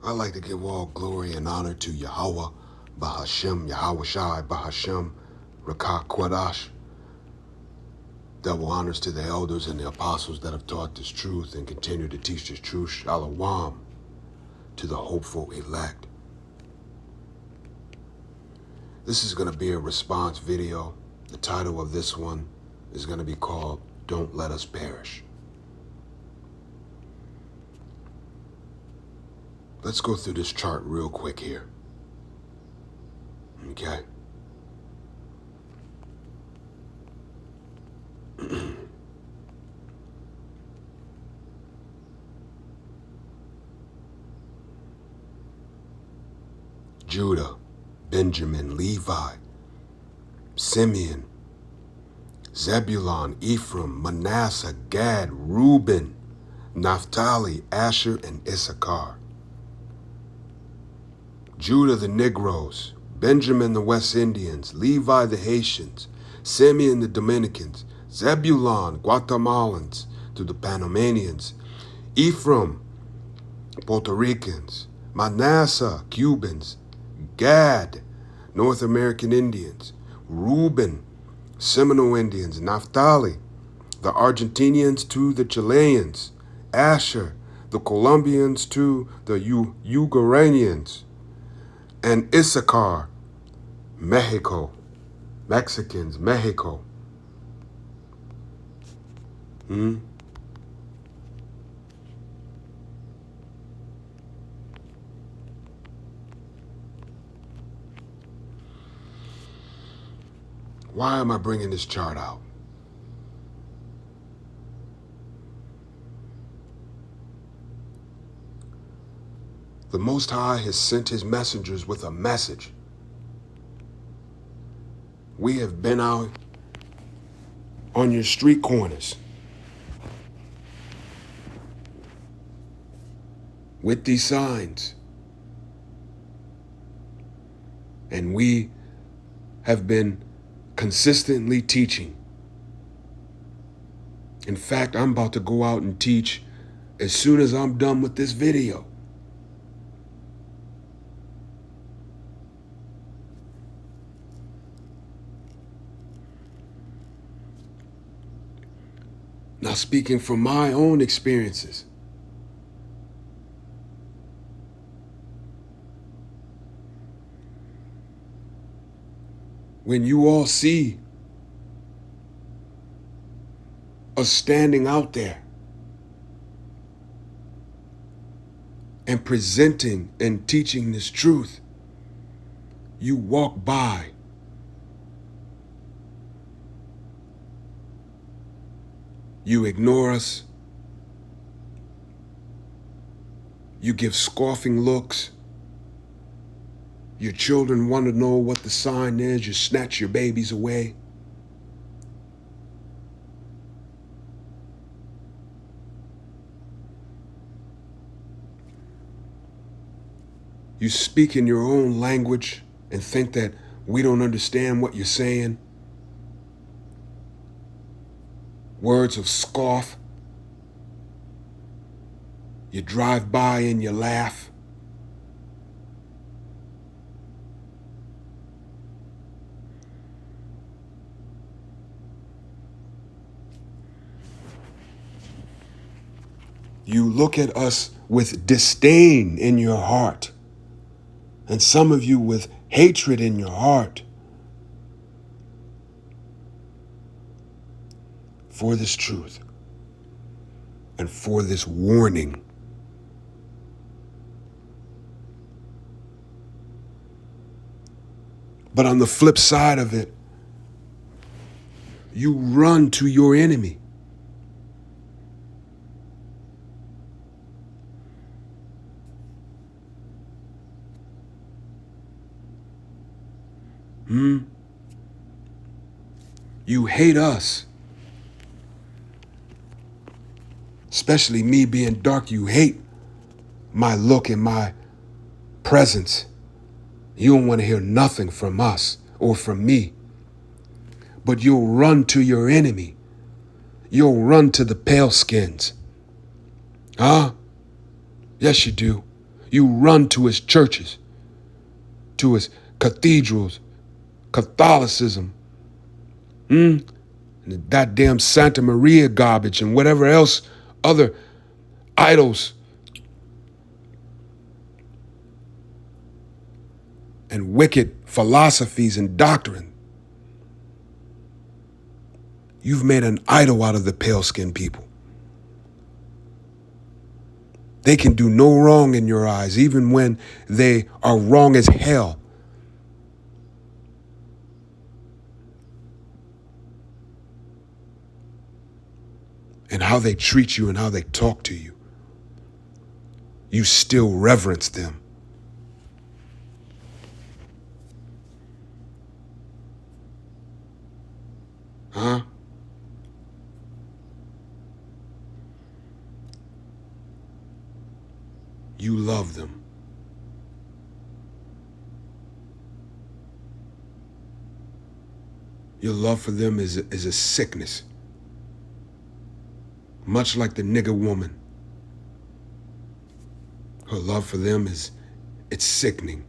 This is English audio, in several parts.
I like to give all glory and honor to Yahweh, Bahashem, Yahweh Shai, Bahashem, Rakah Kwadash. Double honors to the elders and the apostles that have taught this truth and continue to teach this truth. Shalom to the hopeful elect. This is going to be a response video. The title of this one is going to be called Don't Let Us Perish. Let's go through this chart real quick here. Okay. Judah, Benjamin, Levi, Simeon, Zebulun, Ephraim, Manasseh, Gad, Reuben, Naphtali, Asher, and Issachar. Judah the Negroes, Benjamin the West Indians, Levi the Haitians, Simeon the Dominicans, Zebulun, Guatemalans to the Panamanians, Ephraim, Puerto Ricans, Manasseh, Cubans, Gad, North American Indians, Reuben, Seminole Indians, Naphtali, the Argentinians to the Chileans, Asher, the Colombians to the Uruguayans, and Issachar, Mexico, Mexicans, Mexico. Why am I bringing this chart out? The Most High has sent his messengers with a message. We have been out on your street corners with these signs. And we have been consistently teaching. In fact, I'm about to go out and teach as soon as I'm done with this video. Now, speaking from my own experiences, when you all see us standing out there and presenting and teaching this truth, you walk by. You ignore us. You give scoffing looks. Your children want to know what the sign is. You snatch your babies away. You speak in your own language and think that we don't understand what you're saying. Words of scoff. You drive by and you laugh. You look at us with disdain in your heart, and some of you with hatred in your heart for this truth and for this warning. But on the flip side of it, you run to your enemy. You hate us. Especially me being dark, you hate my look and my presence. You don't want to hear nothing from us or from me. But you'll run to your enemy. You'll run to the pale skins. Huh? Yes, you do. You run to his churches, to his cathedrals, Catholicism, and the goddamn Santa Maria garbage and whatever else, other idols and wicked philosophies and doctrine. You've made an idol out of the pale-skinned people. They can do no wrong in your eyes, even when they are wrong as hell. And how they treat you and how they talk to you, you still reverence them. Huh? You love them. Your love for them is a sickness. Much like the nigger woman. Her love for them it's sickening.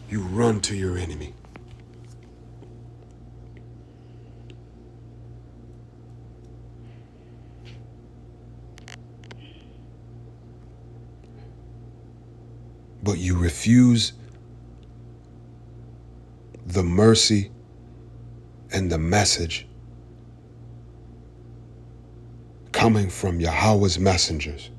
You run to your enemy. But you refuse the mercy and the message coming from Yahweh's messengers.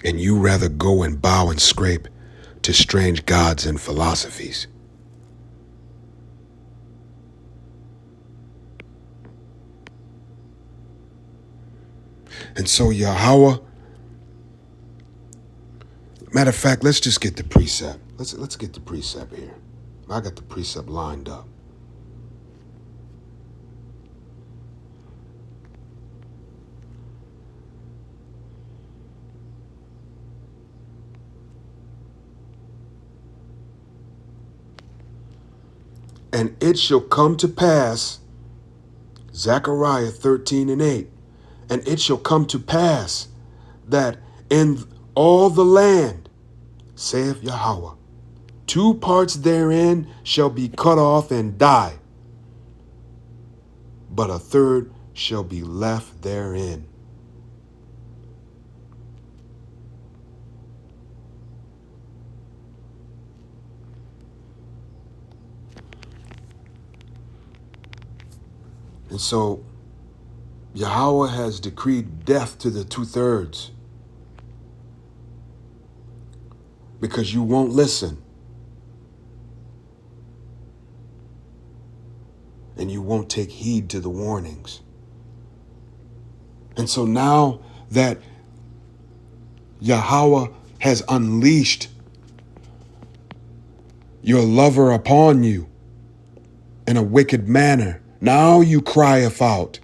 And you rather go and bow and scrape to strange gods and philosophies. And so Yahweh, matter of fact, let's just get the precept. Let's get the precept here. I got the precept lined up. And it shall come to pass, Zechariah 13:8, and it shall come to pass that in all the land, saith Yahweh, 2 parts therein shall be cut off and die, but a third shall be left therein. And so Yahweh has decreed death to the 2/3 because you won't listen and you won't take heed to the warnings. And so now that Yahweh has unleashed your lover upon you in a wicked manner, now you crieth out.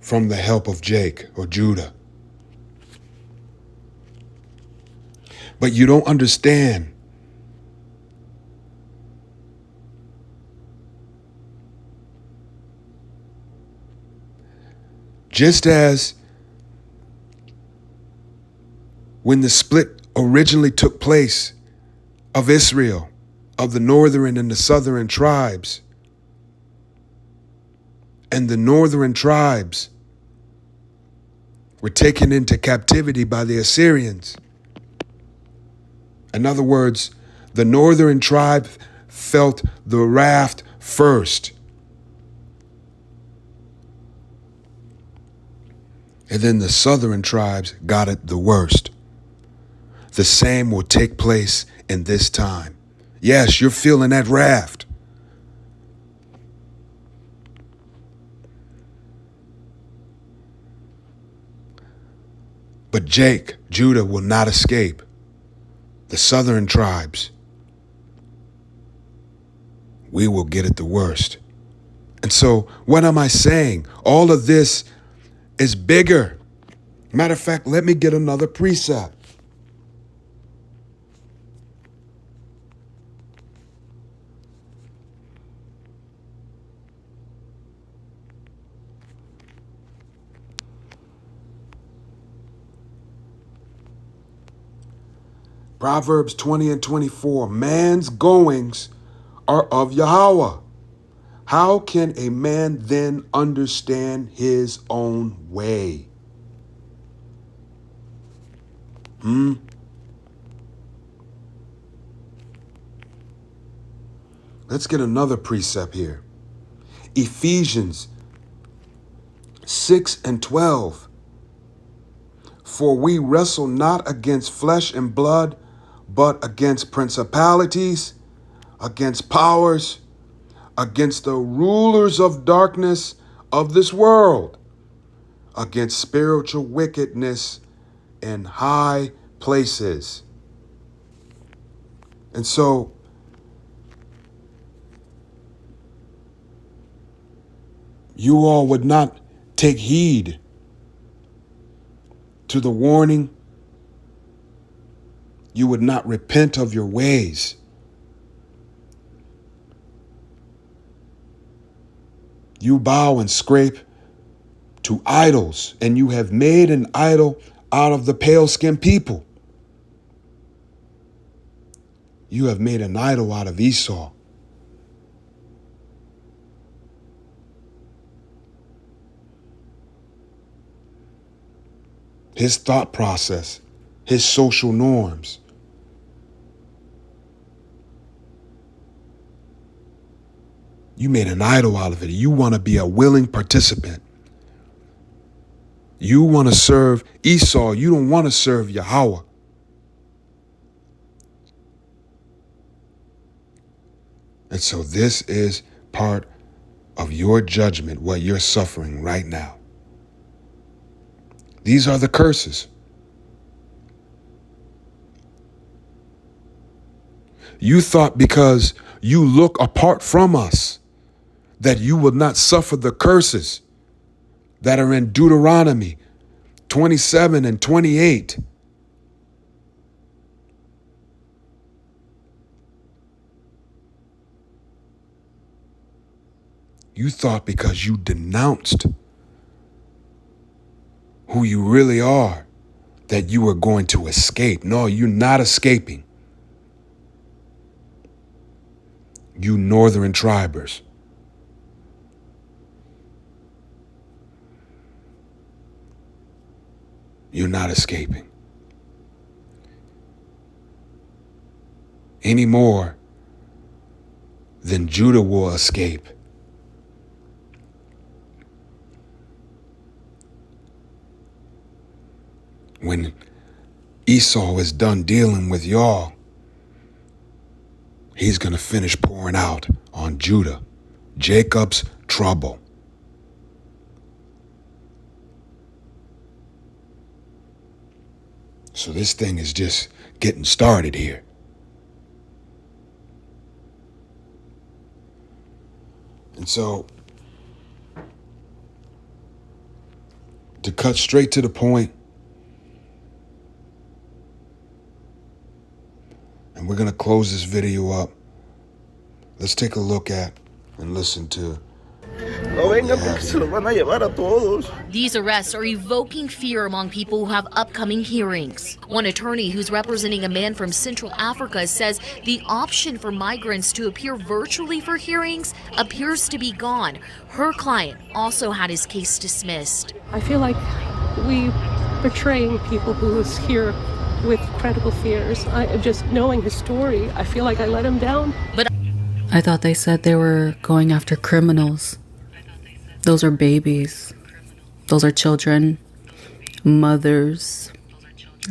From the help of Jake or Judah. But you don't understand. Just as when the split originally took place of Israel, of the northern and the southern tribes, and the northern tribes were taken into captivity by the Assyrians. In other words, the northern tribe felt the wrath first. And then the southern tribes got it the worst. The same will take place in this time. Yes, you're feeling that wrath. But Judah will not escape. The southern tribes, we will get it the worst. And so, what am I saying? All of this is bigger. Matter of fact, let me get another precept. Proverbs 20 and 24, man's goings are of Yahweh. How can a man then understand his own way? Let's get another precept here. Ephesians 6 and 12. For we wrestle not against flesh and blood, but against principalities, against powers, against the rulers of darkness of this world, against spiritual wickedness in high places. And so, you all would not take heed to the warning. You would not repent of your ways. You bow and scrape to idols, and you have made an idol out of the pale-skinned people. You have made an idol out of Esau. His thought process, his social norms. You made an idol out of it. You want to be a willing participant. You want to serve Esau. You don't want to serve Yahweh. And so this is part of your judgment, what you're suffering right now. These are the curses. You thought because you look apart from us that you will not suffer the curses that are in Deuteronomy 27 and 28. You thought because you denounced who you really are that you were going to escape. No, you're not escaping. You northern tribers. You're not escaping. Any more than Judah will escape. When Esau is done dealing with y'all, he's going to finish pouring out on Judah. Jacob's trouble. So this thing is just getting started here. And so, to cut straight to the point, and we're going to close this video up. Let's take a look at and listen to. These arrests are evoking fear among people who have upcoming hearings. One attorney who's representing a man from Central Africa says the option for migrants to appear virtually for hearings appears to be gone. Her client also had his case dismissed. I feel like we portraying people who's here with credible fears. Just knowing his story, I feel like I let him down. But I thought they said they were going after criminals. Those are babies. Those are children, mothers,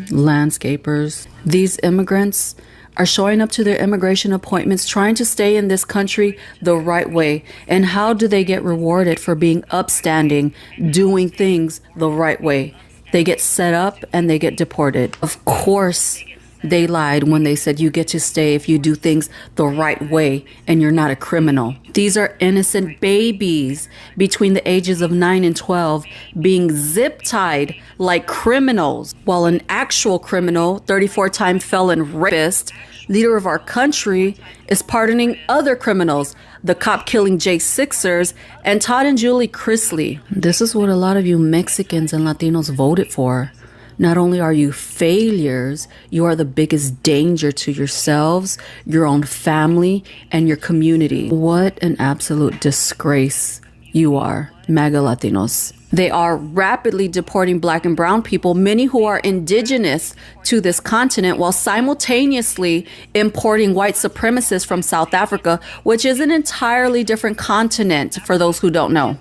landscapers. These immigrants are showing up to their immigration appointments trying to stay in this country the right way. And how do they get rewarded for being upstanding, doing things the right way? They get set up and they get deported. Of course, they lied when they said you get to stay if you do things the right way and you're not a criminal. These are innocent babies between the ages of 9 and 12 being zip tied like criminals, while an actual criminal, 34-time felon rapist, leader of our country, is pardoning other criminals, the cop killing J6ers and Todd and Julie Chrisley. This is what a lot of you Mexicans and Latinos voted for. Not only are you failures, you are the biggest danger to yourselves, your own family, and your community. What an absolute disgrace you are, MAGA Latinos. They are rapidly deporting Black and brown people, many who are indigenous to this continent, while simultaneously importing white supremacists from South Africa, which is an entirely different continent for those who don't know.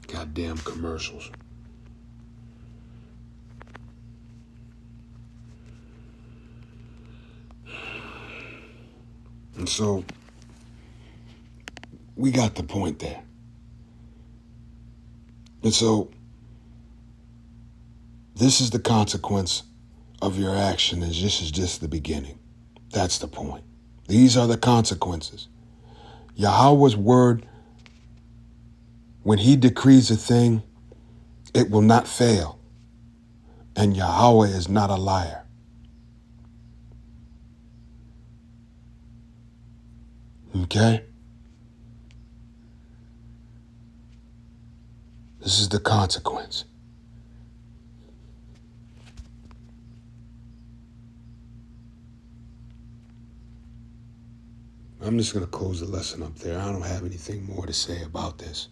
Goddamn commercials. And so, we got the point there. And so, this is the consequence of your action, and this is just the beginning. That's the point. These are the consequences. Yahweh's word, when he decrees a thing, it will not fail. And Yahweh is not a liar. Okay? This is the consequence. I'm just going to close the lesson up there. I don't have anything more to say about this.